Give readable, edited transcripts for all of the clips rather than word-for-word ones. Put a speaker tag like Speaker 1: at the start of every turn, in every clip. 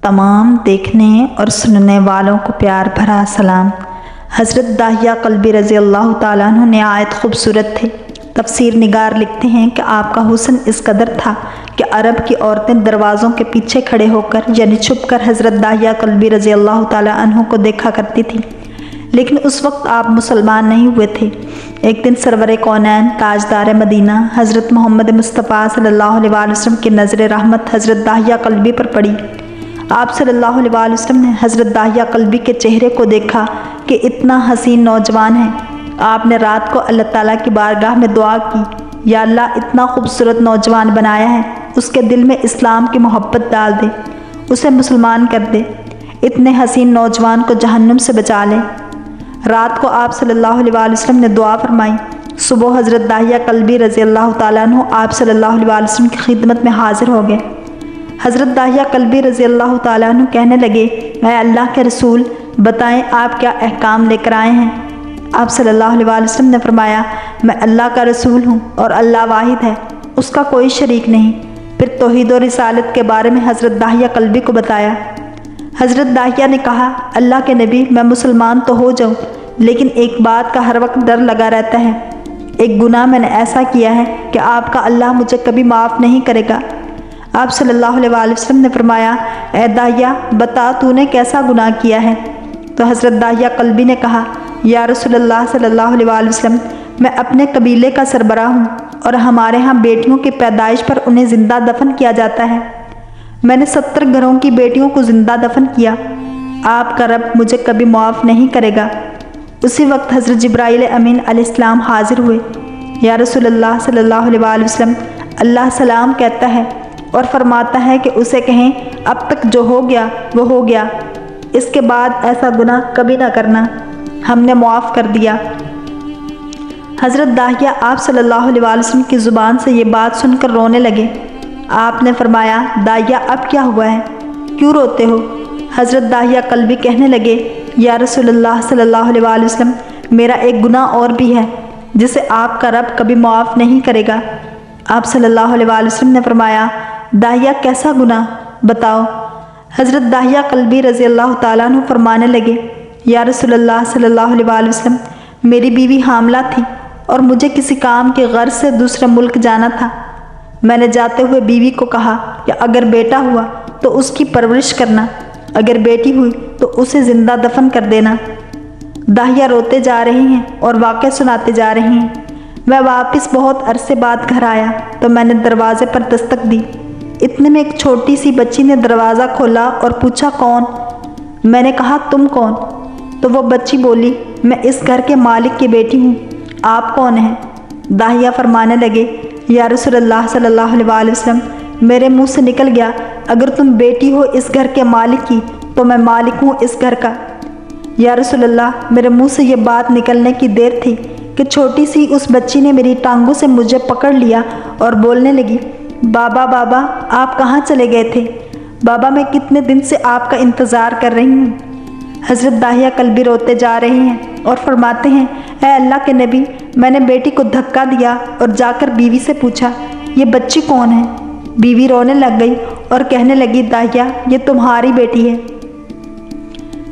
Speaker 1: तमाम देखने और सुनने वालों को प्यार भरा सलाम। हज़रत दाहिया कल्बी रज़ी अल्लाह ताला अन्हु ने आयत खूबसूरत थे। तफसीर निगार लिखते हैं कि आपका हुस्न इस कदर था कि अरब की औरतें दरवाज़ों के पीछे खड़े होकर यानी छुप कर हज़रत दाहिया कल्बी रज़ी अल्लाह ताला अन्हु को देखा करती थी। लेकिन उस वक्त आप मुसलमान नहीं हुए थे। एक दिन सरवर कौनैन ताजदार मदीना हज़रत मोहम्मद मुस्तफ़ा सल्लल्लाहु अलैहि वसल्लम की नज़र रहमत हज़रत दाहिया कल्बी पर पड़ी। आप सल्लल्लाहु अलैहि वसल्लम ने हज़रत दाहिया कल्बी के चेहरे को देखा कि इतना हसीन नौजवान है। आपने रात को अल्लाह ताला की बारगाह में दुआ की, या अल्लाह इतना खूबसूरत नौजवान बनाया है, उसके दिल में इस्लाम की मोहब्बत डाल दे, उसे मुसलमान कर दे, इतने हसीन नौजवान को जहन्नुम से बचा ले। रात को आप सल्लल्लाहु अलैहि वसल्लम ने दुआ फरमाई। सुबह हज़रत दाहिया कल्बी रज़ी अल्लाह ताला अन्हु आप सल्लल्लाहु अलैहि वसल्लम की खिदमत में हाजिर हो गए। हज़रत दाहिया कल्बी रज़ी अल्लाह ताला अन्हु कहने लगे, ऐ अल्लाह के रसूल, बताएं आप क्या अहकाम लेकर आए हैं। आप सल्लल्लाहु अलैहि वसल्लम ने फरमाया, मैं अल्लाह का रसूल हूँ और अल्लाह वाहिद है, उसका कोई शरीक नहीं। फिर तौहीद और रिसालत के बारे में हज़रत दाहिया कल्बी को बताया। हज़रत दाहिया ने कहा, अल्लाह के नबी, मैं मुसलमान तो हो जाऊँ, लेकिन एक बात का हर वक्त डर लगा रहता है। एक गुनाह मैंने ऐसा किया है कि आपका अल्लाह मुझे कभी माफ़ नहीं करेगा। आप सल्लल्लाहु अलैहि वसल्लम ने फरमाया, ए दाहिया, बता तूने कैसा गुनाह किया है। तो हज़रत दाहिया कल्बी ने कहा, या रसूलल्लाह सल्लल्लाहु अलैहि वसल्लम, मैं अपने कबीले का सरबराह हूँ और हमारे यहाँ बेटियों की पैदाइश पर उन्हें ज़िंदा दफन किया जाता है। मैंने 70 घरों की बेटियों को ज़िंदा दफन किया। आपका रब मुझे कभी माफ़ नहीं करेगा। उसी वक्त हज़रत जिब्राईल अमीन अलैहिस्सलाम हाजिर हुए। या रसूलल्लाह सल्लल्लाहु अलैहि वसल्लम, अल्लाह सलाम कहता है और फरमाता है कि उसे कहें, अब तक जो हो गया वो हो गया, इसके बाद ऐसा गुनाह कभी ना करना, हमने मुआफ़ कर दिया। हज़रत दाहिया आप सल्लल्लाहु अलैहि वसल्लम की ज़ुबान से ये बात सुनकर रोने लगे। आपने फरमाया, दाहिया अब क्या हुआ है, क्यों रोते हो। हज़रत दाहिया कल्बी कहने लगे, या रसूलल्लाह सल्लल्लाहु अलैहि वसल्लम, मेरा एक गुनाह और भी है जिसे आपका रब कभी मुआफ़ नहीं करेगा। आप सल्लल्लाहु अलैहि वसल्लम ने फरमाया, दाहिया कैसा गुनाह, बताओ। हज़रत दाहिया कल्बी रज़ी अल्लाह ताला अन्हु फरमाने लगे, या रसूलल्लाह सल्लल्लाहु अलैहि वसल्लम, मेरी बीवी हामला थी और मुझे किसी काम के गर्ज से दूसरे मुल्क जाना था। मैंने जाते हुए बीवी को कहा कि अगर बेटा हुआ तो उसकी परवरिश करना, अगर बेटी हुई तो उसे ज़िंदा दफन कर देना। दाहिया रोते जा रही हैं और वाक़या सुनाते जा रही हैं। मैं वापस बहुत अरसे बाद घर आया तो मैंने दरवाज़े पर दस्तक दी। इतने में एक छोटी सी बच्ची ने दरवाज़ा खोला और पूछा, कौन। मैंने कहा, तुम कौन। तो वो बच्ची बोली, मैं इस घर के मालिक की बेटी हूँ, आप कौन हैं। दाहिया फरमाने लगे, या रसूलल्लाह सल्लल्लाहु अलैहि वसल्लम, मेरे मुंह से निकल गया, अगर तुम बेटी हो इस घर के मालिक की तो मैं मालिक हूँ इस घर का। या रसूलल्लाह, मेरे मुंह से ये बात निकलने की देर थी कि छोटी सी उस बच्ची ने मेरी टांगों से मुझे पकड़ लिया और बोलने लगी, बाबा बाबा, आप कहाँ चले गए थे। बाबा, मैं कितने दिन से आपका इंतज़ार कर रही हूँ। हज़रत दाहिया कल्बी रोते जा रहे हैं और फरमाते हैं, ऐ अल्लाह के नबी, मैंने बेटी को धक्का दिया और जाकर बीवी से पूछा, ये बच्ची कौन है। बीवी रोने लग गई और कहने लगी, दाहिया, ये तुम्हारी बेटी है।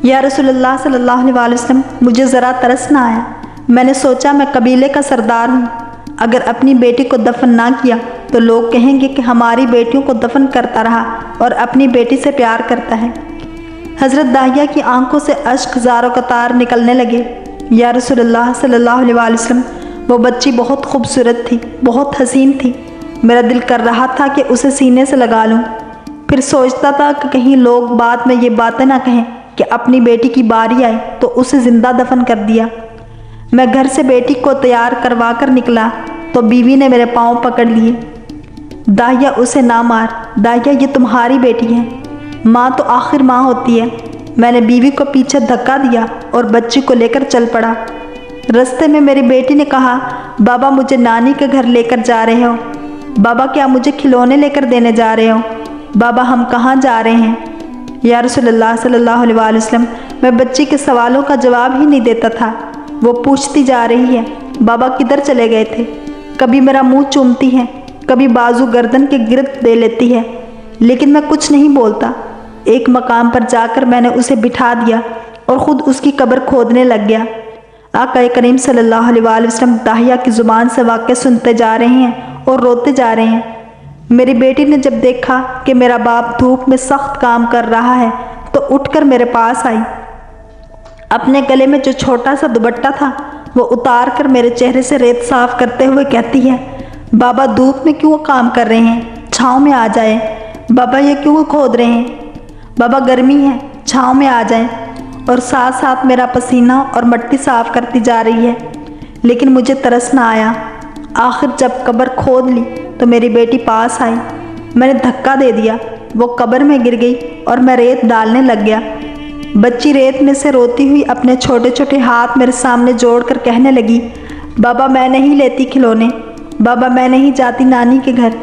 Speaker 1: या रसूलल्लाह सल्लल्लाहु अलैहि वसल्लम, मुझे ज़रा तरस ना आया। मैंने सोचा मैं कबीले का सरदार हूँ, अगर अपनी बेटी को दफन ना किया तो लोग कहेंगे कि हमारी बेटियों को दफन करता रहा और अपनी बेटी से प्यार करता है। हज़रत दाहिया की आंखों से अश्क ज़ारो कतार निकलने लगे। या रसूलल्लाह सल्लल्लाहु अलैहि वसल्लम, वो बच्ची बहुत खूबसूरत थी, बहुत हसीन थी। मेरा दिल कर रहा था कि उसे सीने से लगा लूं। फिर सोचता था कि कहीं लोग बाद में ये बातें ना कहें कि अपनी बेटी की बारी आई तो उसे ज़िंदा दफन कर दिया। मैं घर से बेटी को तैयार करवा कर निकला तो बीवी ने मेरे पाँव पकड़ लिए। दाहिया, उसे ना मार। दाहिया, ये तुम्हारी बेटी है, माँ तो आखिर माँ होती है। मैंने बीवी को पीछे धक्का दिया और बच्ची को लेकर चल पड़ा। रास्ते में मेरी बेटी ने कहा, बाबा, मुझे नानी के घर लेकर जा रहे हो। बाबा, क्या मुझे खिलौने लेकर देने जा रहे हो। बाबा, हम कहाँ जा रहे हैं। या रसूलल्लाह सल्लल्लाहु अलैहि वसल्लम, मैं बच्ची के सवालों का जवाब ही नहीं देता था। वो पूछती जा रही है, बाबा किधर चले गए थे। कभी मेरा मुंह चूमती है, कभी बाजू गर्दन के गिर्द दे लेती है, लेकिन मैं कुछ नहीं बोलता। ایک مقام پر جا کر میں نے اسے بٹھا دیا اور خود اس کی قبر کھودنے لگ گیا۔ آقا کریم صلی اللہ علیہ وآلہ وسلم داہیہ کی زبان سے واقعہ سنتے جا رہے ہیں اور روتے جا رہے ہیں۔ میری بیٹی نے جب دیکھا کہ میرا باپ دھوپ میں سخت کام کر رہا ہے تو اٹھ کر میرے پاس آئی۔ اپنے گلے میں جو چھوٹا سا دوپٹہ تھا وہ اتار کر میرے چہرے سے ریت صاف کرتے ہوئے کہتی ہے، بابا دھوپ میں کیوں کام کر رہے ہیں، چھاؤں میں آ جائیں۔ بابا یہ کیوں کھود رہے ہیں، بابا گرمی ہے، چھاؤں میں آ جائیں۔ اور ساتھ ساتھ میرا پسینہ اور مٹی صاف کرتی جا رہی ہے، لیکن مجھے ترس نہ آیا۔ آخر جب قبر کھود لی تو میری بیٹی پاس آئی، میں نے دھکا دے دیا، وہ قبر میں گر گئی اور میں ریت ڈالنے لگ گیا۔ بچی ریت میں سے روتی ہوئی اپنے چھوٹے چھوٹے ہاتھ میرے سامنے جوڑ کر کہنے لگی، بابا میں نہیں لیتی کھلونے، بابا میں نہیں جاتی نانی کے گھر،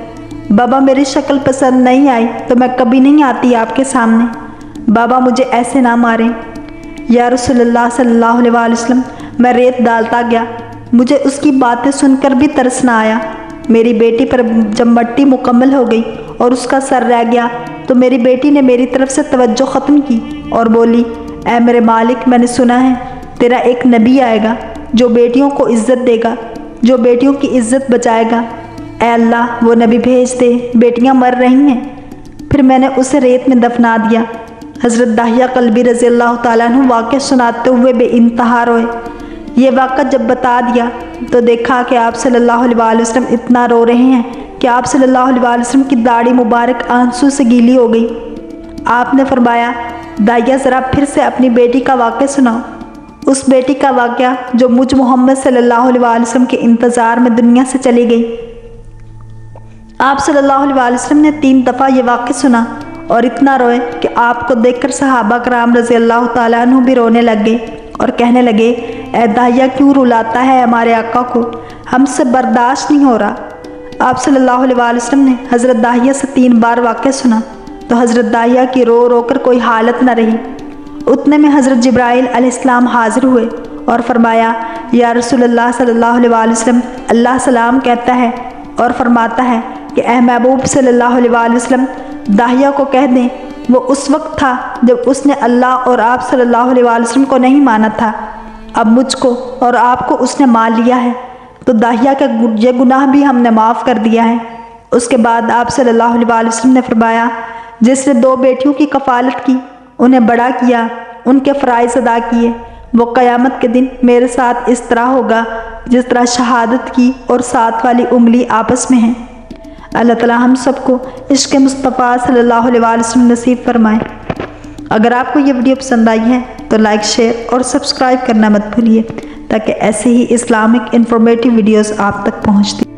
Speaker 1: بابا میری شکل پسند نہیں آئی تو میں کبھی نہیں آتی آپ کے سامنے، بابا مجھے ایسے نہ ماریں۔ یا رسول اللہ صلی اللہ علیہ وآلہ وسلم، میں ریت ڈالتا گیا، مجھے اس کی باتیں سن کر بھی ترس نہ آیا۔ میری بیٹی پر جب مٹی مکمل ہو گئی اور اس کا سر رہ گیا تو میری بیٹی نے میری طرف سے توجہ ختم کی اور بولی، اے میرے مالک، میں نے سنا ہے تیرا ایک نبی آئے گا جو بیٹیوں کو عزت دے گا، جو بیٹیوں کی عزت بچائے گا۔ اے اللہ وہ نبی بھیج دے، بیٹیاں مر رہی ہیں۔ پھر میں نے اسے ریت میں دفنا دیا۔ حضرت داہیہ کلبی رضی اللہ تعالیٰ عنہ واقعہ سناتے ہوئے بے انتہا روئے۔ یہ واقعہ جب بتا دیا تو دیکھا کہ آپ صلی اللہ علیہ وآلہ وسلم اتنا رو رہے ہیں کہ آپ صلی اللہ علیہ وآلہ وسلم کی داڑھی مبارک آنسو سے گیلی ہو گئی۔ آپ نے فرمایا، داہیہ ذرا پھر سے اپنی بیٹی کا واقعہ سناؤ، اس بیٹی کا واقعہ جو مجھ محمد صلی اللہ علیہ وآلہ وسلم کے انتظار میں دنیا سے چلی گئی۔ آپ صلی اللہ علیہ وآلہ وسلم نے 3 دفعہ یہ واقعہ سنا اور اتنا روئے کہ آپ کو دیکھ کر صحابہ کرام رضی اللہ تعالیٰ عنہ بھی رونے لگ گئے اور کہنے لگے، اے داہیہ کیوں رلاتا ہے ہمارے آقا کو، ہم سے برداشت نہیں ہو رہا۔ آپ صلی اللہ علیہ وآلہ وسلم نے حضرت داہیہ سے 3 بار واقعہ سنا تو حضرت داہیہ کی رو رو کر کوئی حالت نہ رہی۔ اتنے میں حضرت جبرائیل علیہ السلام حاضر ہوئے اور فرمایا، یا رسول اللہ صلی اللہ علیہ وآلہ وسلم، اللہ سلام کہتا ہے اور فرماتا ہے کہ اے محبوب صلی اللہ علیہ وآلہ وسلم، داہیہ کو کہہ دیں وہ اس وقت تھا جب اس نے اللہ اور آپ صلی اللہ علیہ وآلہ وسلم کو نہیں مانا تھا، اب مجھ کو اور آپ کو اس نے مان لیا ہے تو داہیہ کا یہ گناہ بھی ہم نے معاف کر دیا ہے۔ اس کے بعد آپ صلی اللہ علیہ وآلہ وسلم نے فرمایا، جس نے 2 بیٹیوں کی کفالت کی، انہیں بڑا کیا، ان کے فرائض ادا کیے، وہ قیامت کے دن میرے ساتھ اس طرح ہوگا جس طرح شہادت کی اور 7 والی انگلی آپس میں ہیں۔ اللہ تعالی ہم سب کو عشق مصطفیٰ صلی اللہ علیہ وآلہ وسلم نصیب فرمائے۔ اگر آپ کو یہ ویڈیو پسند آئی ہے تو لائک، شیئر اور سبسکرائب کرنا مت بھولیے تاکہ ایسے ہی اسلامک انفارمیٹیو ویڈیوز آپ تک پہنچتی